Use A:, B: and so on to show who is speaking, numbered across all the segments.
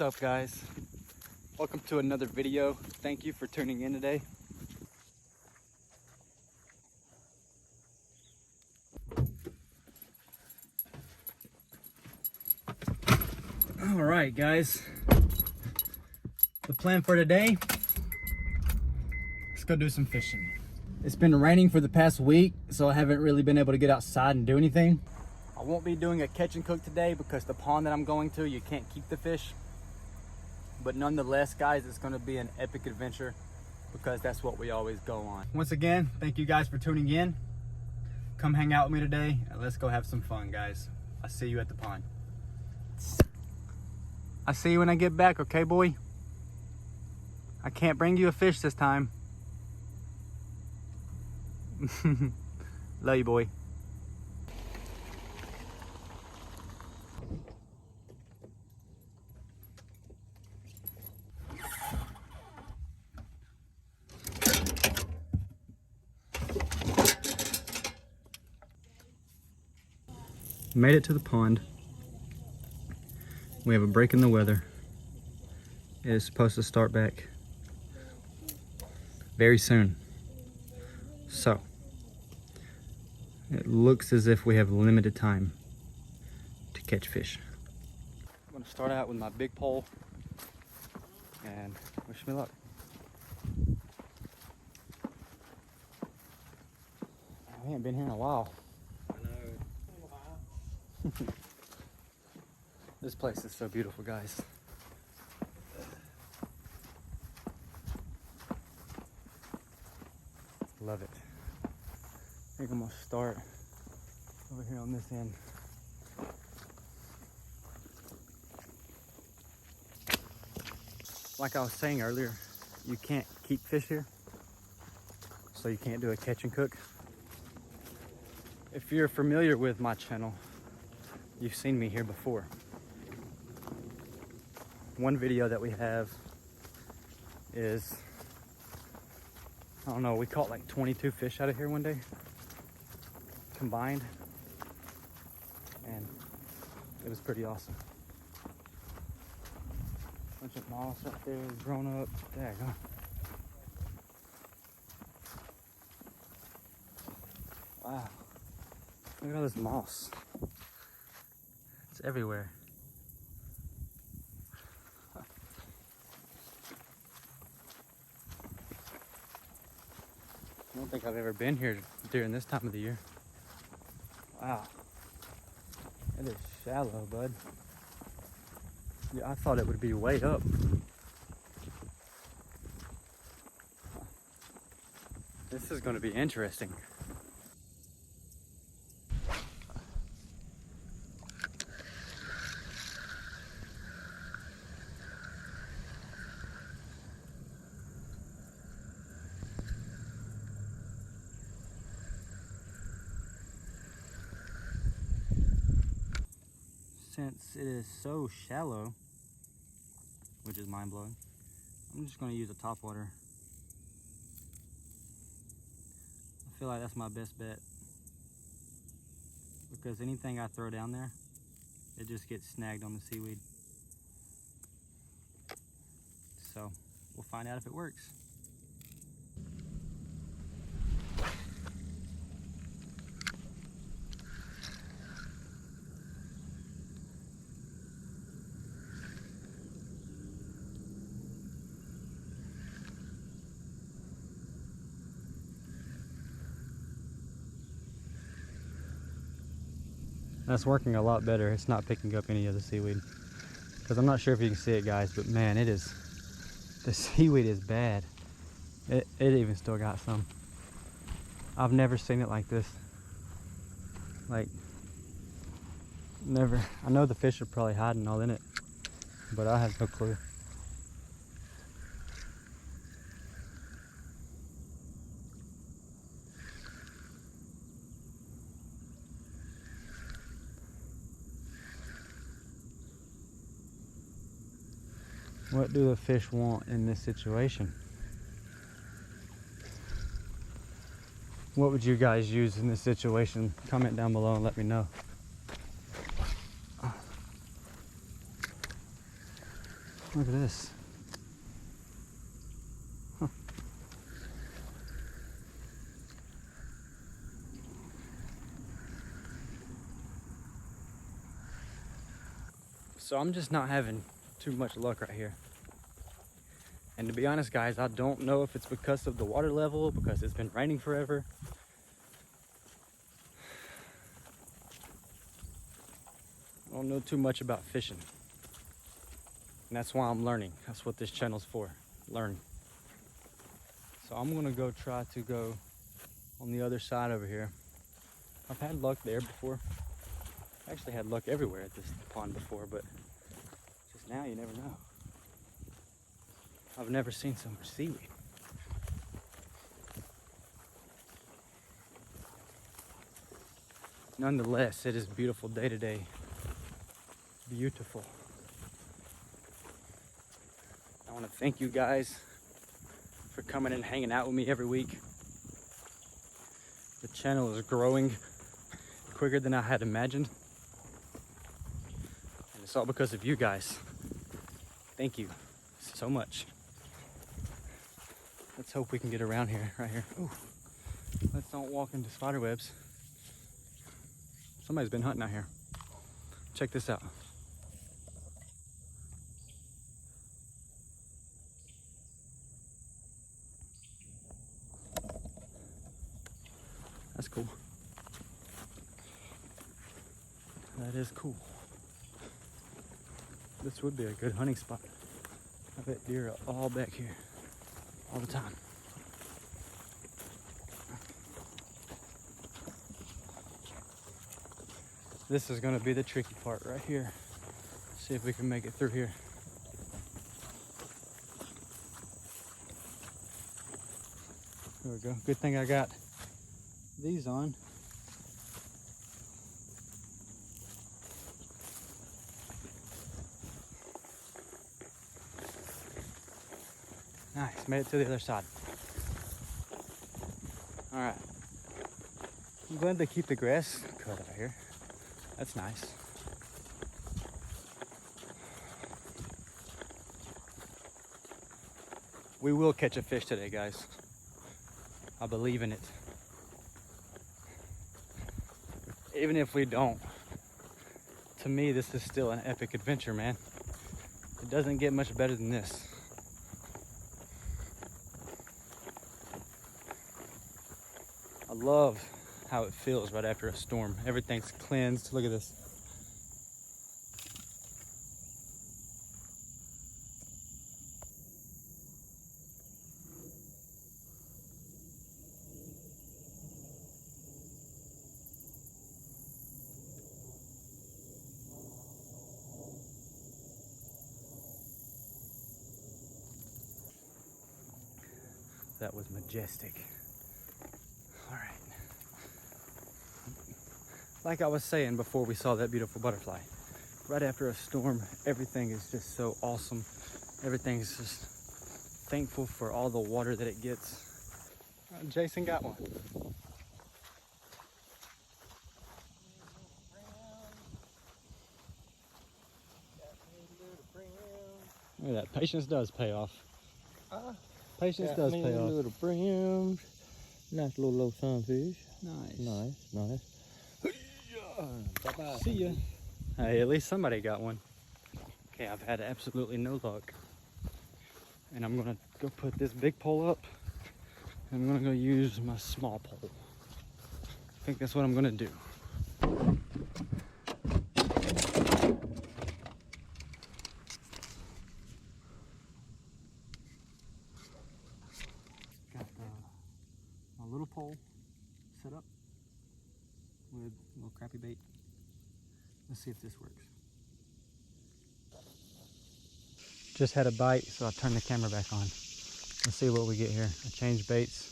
A: What's up, guys? Welcome to another video. Thank you for tuning in today. All right, guys. The plan for today, let's go do some fishing. It's been raining for the past week, so I haven't really been able to get outside and do anything. I won't be doing a catch and cook today because the pond that I'm going to, you can't keep the fish. But nonetheless, guys, it's going to be an epic adventure because that's what we always go on. Once again, thank you guys for tuning in. Come hang out with me today and let's go have some fun, guys. I'll see you at the pond. I'll see you when I get back, okay, boy? I can't bring you a fish this time. Love you, boy. Made it to the pond. We have a break in the weather. It is supposed to start back very soon. So, it looks as if we have limited time to catch fish. I'm gonna start out with my big pole and wish me luck. I haven't been here in a while. This place is so beautiful, guys. Love it. I think I'm gonna start over here on this end. Like I was saying earlier, you can't keep fish here, so you can't do a catch and cook. If you're familiar with my channel, you've seen me here before. One video that we have is, I don't know, we caught like 22 fish out of here one day, combined, and it was pretty awesome. Bunch of moss right there, grown up, daggone. Wow, look at all this moss. It's everywhere. I don't think I've ever been here during this time of the year. Wow. It is shallow, bud. Yeah, I thought it would be way up. This is going to be interesting. Since it is so shallow, which is mind-blowing, I'm just going to use a topwater. I feel like that's my best bet, because anything I throw down there, it just gets snagged on the seaweed. So we'll find out if it works. That's working a lot better. It's not picking up any of the seaweed. Because I'm not sure if you can see it, guys, but man, it is, the seaweed is bad. It even still got some. I've never seen it like this. Like, never. I know the fish are probably hiding all in it, but I have no clue. What do the fish want in this situation? What would you guys use in this situation? Comment down below and let me know. Look at this. Huh. So I'm just not having too much luck right here. And to be honest, guys, I don't know if it's because of the water level, because it's been raining forever. I don't know too much about fishing. And that's why I'm learning. That's what this channel's for, learn. So I'm gonna go try to go on the other side over here. I've had luck there before. I actually had luck everywhere at this pond before, but just now you never know. I've never seen so much seaweed. Nonetheless, it is a beautiful day today. Beautiful. I want to thank you guys for coming and hanging out with me every week. The channel is growing quicker than I had imagined. And it's all because of you guys. Thank you so much. Let's hope we can get around here, right here. Ooh, let's not walk into spider webs. Somebody's been hunting out here. Check this out. That's cool. That is cool. This would be a good hunting spot. I bet deer are all back here, all the time. This is gonna be the tricky part right here. See if we can make it through here. There we go. Good thing I got these on. Nice, made it to the other side. All right. I'm glad they keep the grass cut out here. That's nice. We will catch a fish today, guys. I believe in it. Even if we don't, to me, this is still an epic adventure, man. It doesn't get much better than this. I love how it feels right after a storm. Everything's cleansed. Look at this. That was majestic. All right. Like I was saying before we saw that beautiful butterfly, right after a storm, everything is just so awesome. Everything's just thankful for all the water that it gets. Jason got one. Look at that, patience does pay off. Patience does pay off.
B: Little brim. Nice little low sunfish.
A: Nice.
B: Nice. Bye-bye.
A: See ya. Hey, at least somebody got one. Okay, I've had absolutely no luck. And I'm gonna go put this big pole up. And I'm gonna go use my small pole. I think that's what I'm gonna do. Got my little pole set up with a little crappy bait. Let's see if this works. Just had a bite, so I turned the camera back on. Let's see what we get here. I changed baits.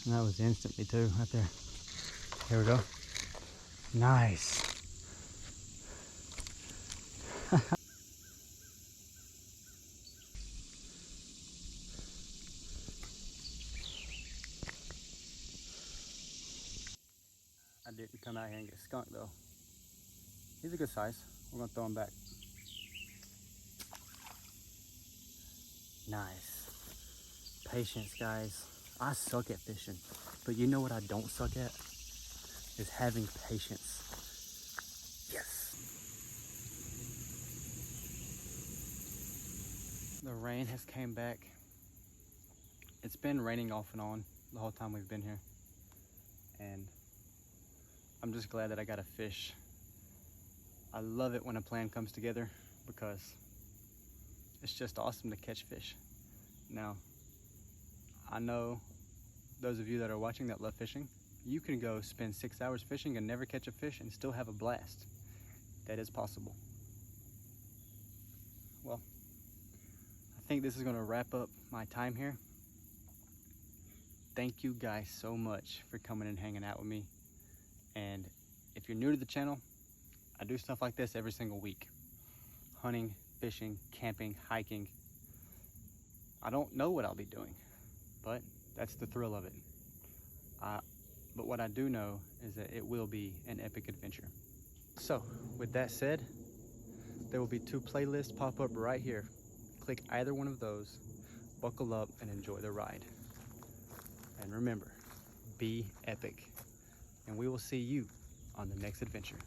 A: And that was instantly too, right there. Here we go. Nice. didn't come out here and get skunked though. He's a good size. We're gonna throw him back. Nice. Patience, guys. I suck at fishing, but you know what I don't suck at? Is having patience. Yes. The rain has came back. It's been raining off and on the whole time we've been here. And I'm just glad that I got a fish. I love it when a plan comes together because it's just awesome to catch fish. Now, I know those of you that are watching that love fishing, you can go spend 6 hours fishing and never catch a fish and still have a blast. That is possible. Well, I think this is gonna wrap up my time here. Thank you guys so much for coming and hanging out with me. And if you're new to the channel, I do stuff like this every single week. Hunting, fishing, camping, hiking. I don't know what I'll be doing, but that's the thrill of it. But what I do know is that it will be an epic adventure. So with that said, there will be 2 playlists pop up right here. Click either one of those, buckle up and enjoy the ride. And remember, be epic. And we will see you on the next adventure.